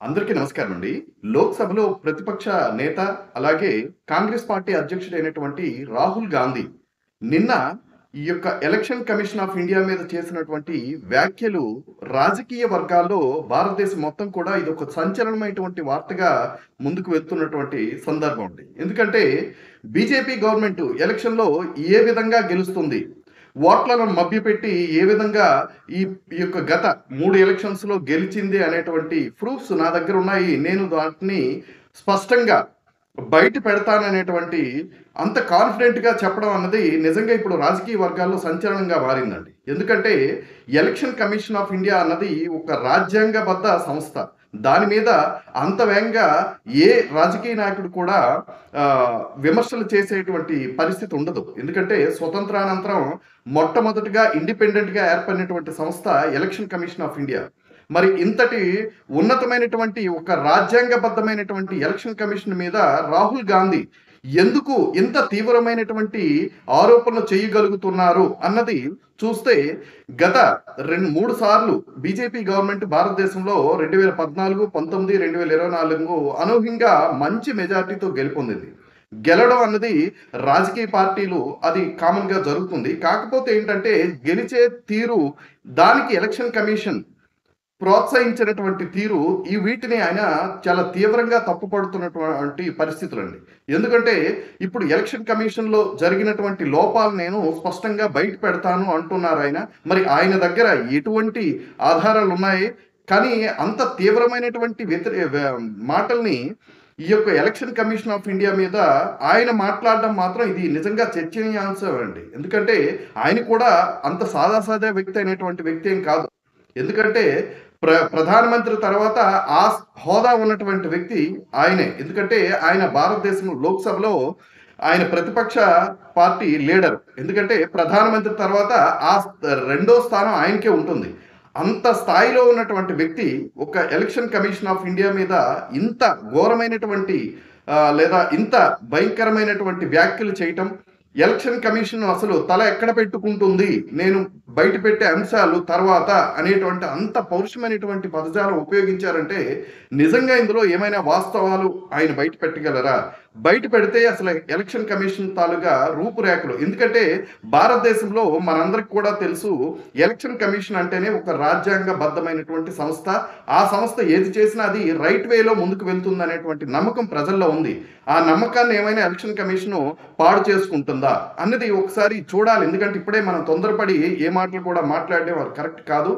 అందరికీ నమస్కారం అండి. లోక్‌సభలో ప్రతిపక్ష నేత, అలాగే కాంగ్రెస్ పార్టీ అధ్యక్షుడైనటువంటి రాహుల్ గాంధీ నిన్న ఈ యొక్క ఎలక్షన్ కమిషన్ ఆఫ్ ఇండియా మీద చేసినటువంటి వ్యాఖ్యలు రాజకీయ వర్గాల్లో భారతదేశం మొత్తం కూడా ఇదొక సంచలనమైనటువంటి వార్తగా ముందుకు వెళ్తున్నటువంటి సందర్భం అండి. ఎందుకంటే బీజేపీ గవర్నమెంట్ ఎలక్షన్‌లో ఏ విధంగా గెలుస్తుంది? ఓట్లను మభ్యపెట్టి ఏ విధంగా ఈ ఈ యొక్క గత 3 ఎలక్షన్స్‌లో గెలిచింది అనేటువంటి ప్రూఫ్స్ నా దగ్గర ఉన్నాయి. నేను వాటిని స్పష్టంగా బయట పెడతాననేటువంటి అంత కాన్ఫిడెంట్‌గా చెప్పడం అన్నది నిజంగా ఇప్పుడు రాజకీయ వర్గాల్లో సంచలనంగా మారిందండి. ఎందుకంటే ఎలక్షన్ కమిషన్ ఆఫ్ ఇండియా అన్నది ఒక రాజ్యాంగబద్ధ సంస్థ. దాని మీద అంత వేగంగా ఏ రాజకీయ నాయకుడు కూడా విమర్శలు చేసేటువంటి పరిస్థితి ఉండదు. ఎందుకంటే స్వతంత్రానంతరం మొట్టమొదటిగా ఇండిపెండెంట్‌గా ఏర్పడినటువంటి సంస్థ ఎలక్షన్ కమిషన్ ఆఫ్ ఇండియా. మరి ఇంతటి ఉన్నతమైనటువంటి ఒక రాజ్యాంగబద్ధమైనటువంటి ఎలక్షన్ కమిషన్ మీద రాహుల్ గాంధీ ఎందుకు ఇంత తీవ్రమైనటువంటి ఆరోపణలు చేయగలుగుతున్నారు అన్నది చూస్తే గత 3 సార్లు బీజేపీ గవర్నమెంట్ భారతదేశంలో 2014, 19, 2024 అనూహ్యంగా మంచి మెజారిటీతో గెలుపొందింది. గెలవడం అన్నది రాజకీయ పార్టీలు అది కామన్‌గా జరుగుతుంది. కాకపోతే ఏంటంటే గెలిచే తీరు దానికి ఎలక్షన్ కమిషన్ ప్రోత్సహించినటువంటి తీరు వీటిని ఆయన చాలా తీవ్రంగా తప్పుపడుతున్నటువంటి పరిస్థితులండి. ఎందుకంటే ఇప్పుడు ఎలక్షన్ కమిషన్‌లో జరిగినటువంటి లోపాలు నేను స్పష్టంగా బయట పెడతాను అంటున్నారాయన. మరి ఆయన దగ్గర ఎటువంటి ఆధారాలున్నాయి? కానీ అంత తీవ్రమైనటువంటి మాటల్ని ఈ యొక్క ఎలక్షన్ కమిషన్ ఆఫ్ ఇండియా మీద ఆయన మాట్లాడడం మాత్రం ఇది నిజంగా చర్చనీయాంశం అండి. ఎందుకంటే ఆయన కూడా అంత సాదాసాదా వ్యక్తి అయినటువంటి వ్యక్తి ఏం కాదు. ఎందుకంటే ప్రధానమంత్రి తర్వాత ఆ హోదా ఉన్నటువంటి వ్యక్తి ఆయనే. ఎందుకంటే ఆయన భారతదేశం లోక్‌సభలో ఆయన ప్రతిపక్ష పార్టీ లీడర్. ఎందుకంటే ప్రధానమంత్రి తర్వాత ఆ రెండో స్థానం ఆయనకే ఉంటుంది. అంత స్థాయిలో ఉన్నటువంటి వ్యక్తి ఒక ఎలక్షన్ కమిషన్ ఆఫ్ ఇండియా మీద ఇంత ఘోరమైనటువంటి లేదా ఇంత భయంకరమైనటువంటి వ్యాఖ్యలు చేయటం, ఎలక్షన్ కమిషన్ అసలు తల ఎక్కడ పెట్టుకుంటుంది, నేను బయట పెట్టే అంశాలు తర్వాత అనేటువంటి అంత పౌరుషమైనటువంటి పదజాలం ఉపయోగించారంటే నిజంగా ఇందులో ఏమైనా వాస్తవాలు ఆయన బయట పెట్టగలరా? బయట పెడితే అసలు ఎలక్షన్ కమిషన్ తాలూగా రూపురేఖలు, ఎందుకంటే భారతదేశంలో మనందరికి కూడా తెలుసు ఎలక్షన్ కమిషన్ అంటేనే ఒక రాజ్యాంగబద్ధమైనటువంటి సంస్థ. ఆ సంస్థ ఏది చేసినా అది రైట్ వేలో ముందుకు వెళ్తుంది అనేటువంటి నమ్మకం ప్రజల్లో ఉంది. ఆ నమ్మకాన్ని ఏమైనా ఎలక్షన్ కమిషన్ పాడు చేసుకుంటుందా అన్నది ఒకసారి చూడాలి. ఎందుకంటే ఇప్పుడే మనం తొందరపడి ఏ మాటలు కూడా మాట్లాడడం కరెక్ట్ కాదు.